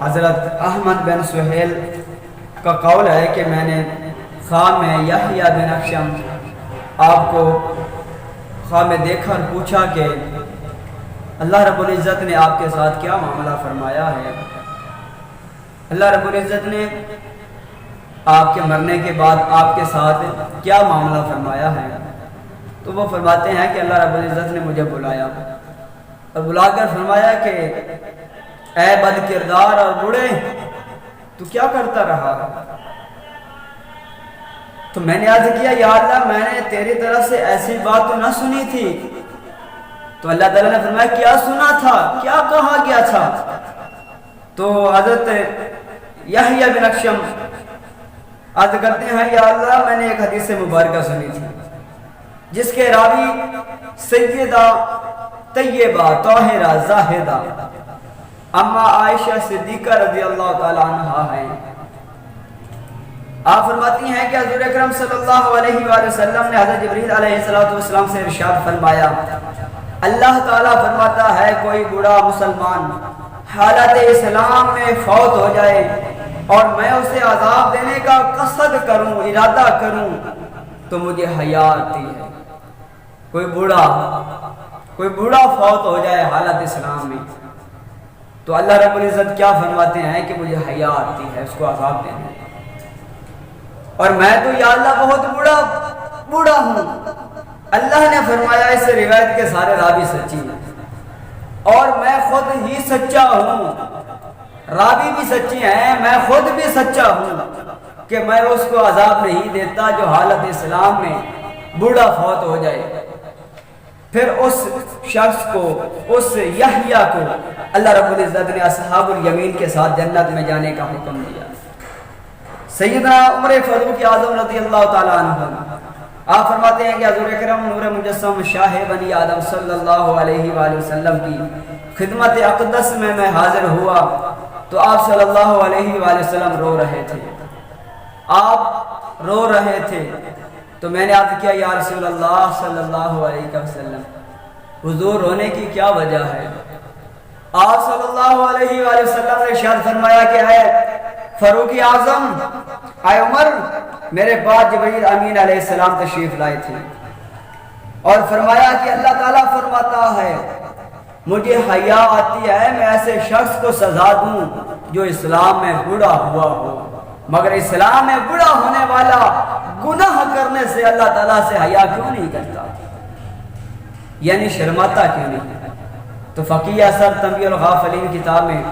حضرت احمد بن سہیل کا قول ہے کہ میں نے خواب میں یحییٰ بن اخشم آپ کو خواب میں دیکھا اور پوچھا کہ اللہ رب العزت نے آپ کے ساتھ کیا معاملہ فرمایا ہے۔ اللہ رب العزت نے آپ کے مرنے کے بعد آپ کے ساتھ کیا معاملہ فرمایا ہے؟ تو وہ فرماتے ہیں کہ اللہ رب العزت نے مجھے بلایا اور بلا کر فرمایا کہ اے بد کردار اور بوڑھے، تو کیا کرتا رہا؟ تو میں نے عرض کیا یا اللہ، میں نے تیری طرف سے ایسی بات تو نہ سنی تھی۔ تو اللہ تعالیٰ نے فرمایا کیا سنا تھا، کیا کہا گیا تھا؟ تو حضرت یحییٰ بن اخشم عرض کرتے ہیں یا اللہ، میں نے ایک حدیث مبارکہ سنی تھی جس کے راوی سیدہ طیبہ طاہرہ زاہدہ اما عائشہ صدیقہ رضی اللہ تعالی عنہا ہیں۔ آپ فرماتی ہیں کہ حضور اکرم صلی اللہ علیہ وآلہ وسلم نے حضرت جبریل علیہ السلام سے ارشاد فرمایا، اللہ تعالیٰ فرماتا ہے کوئی بوڑھا مسلمان حالت اسلام میں فوت ہو جائے اور میں اسے عذاب دینے کا قصد کروں، ارادہ کروں، تو مجھے حیا آتی ہے۔ کوئی بوڑھا فوت ہو جائے حالت اسلام میں تو اللہ رب العزت کیا فرماتے ہیں کہ مجھے حیا آتی ہے اس کو عذاب دینے، اور میں تو یا اللہ بہت بوڑھا ہوں۔ اللہ نے فرمایا اس روایت کے سارے راوی سچی ہیں اور میں خود ہی سچا ہوں، راوی بھی سچی ہیں، میں خود بھی سچا ہوں کہ میں اس کو عذاب نہیں دیتا جو حالت اسلام میں بوڑھا فوت ہو جائے۔ پھر اس شخص کو، اس یحییٰ کو اللہ رب العزت نے اصحاب الیمین کے ساتھ جنت میں جانے کا حکم دیا۔ سیدنا عمر فاروق اعظم رضی اللہ تعالیٰ عنہ آپ فرماتے ہیں کہ حضور اکرم نور مجسم شاہ بنی آدم صلی اللہ علیہ وآلہ وسلم کی خدمت اقدس میں حاضر ہوا تو آپ صلی اللہ علیہ وآلہ وسلم رو رہے تھے، آپ رو رہے تھے۔ تو میں نے عرض کیا یا رسول اللہ صلی اللہ علیہ وسلم، حضور رونے کی کیا وجہ ہے؟ آپ صلی اللہ علیہ وآلہ وسلم نے ارشاد فرمایا کہ اے فاروق اعظم، اے عمر، میرے پاس جبریل امین علیہ السلام تشریف لائے تھے اور فرمایا کہ اللہ تعالیٰ فرماتا ہے مجھے حیا آتی ہے میں ایسے شخص کو سزا دوں جو اسلام میں بوڑھا ہوا ہو، مگر اسلام میں بوڑھا ہونے والا گناہ کرنے سے اللہ تعالیٰ سے حیا کیوں نہیں کرتا، یعنی شرماتا کیوں نہیں؟ تو فقیہ اثر تنبیہ الغافلین کتاب میں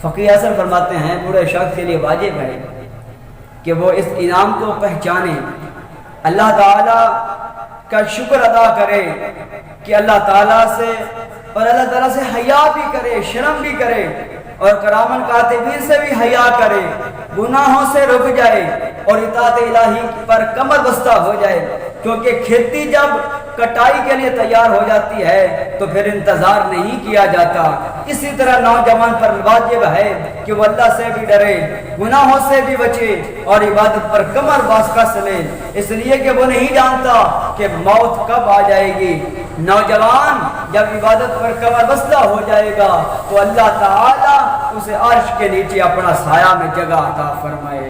فقیہ اثر فرماتے ہیں بوڑھے شخص کے لیے واجب ہے کہ وہ اس انعام کو پہچانے، اللہ تعالیٰ کا شکر ادا کرے کہ اللہ تعالیٰ سے اور اللہ تعالیٰ سے حیا بھی کرے، شرم بھی کرے اور کرامن کاتبین سے بھی حیا کرے، گناہوں سے رک جائے اور اطاعت الہی پر کمر بستہ ہو جائے، کیونکہ کھیتی جب کٹائی کے لیے تیار ہو جاتی ہے تو پھر انتظار نہیں کیا جاتا۔ اسی طرح نوجوان پر واجب ہے کہ وہ اللہ سے بھی ڈرے، گناہوں سے بھی بچے اور عبادت پر کمر کس لے، اس لیے کہ وہ نہیں جانتا کہ موت کب آ جائے گی۔ نوجوان جب عبادت پر کمر بستہ ہو جائے گا تو اللہ تعالیٰ اسے عرش کے نیچے اپنا سایہ میں جگہ عطا فرمائے۔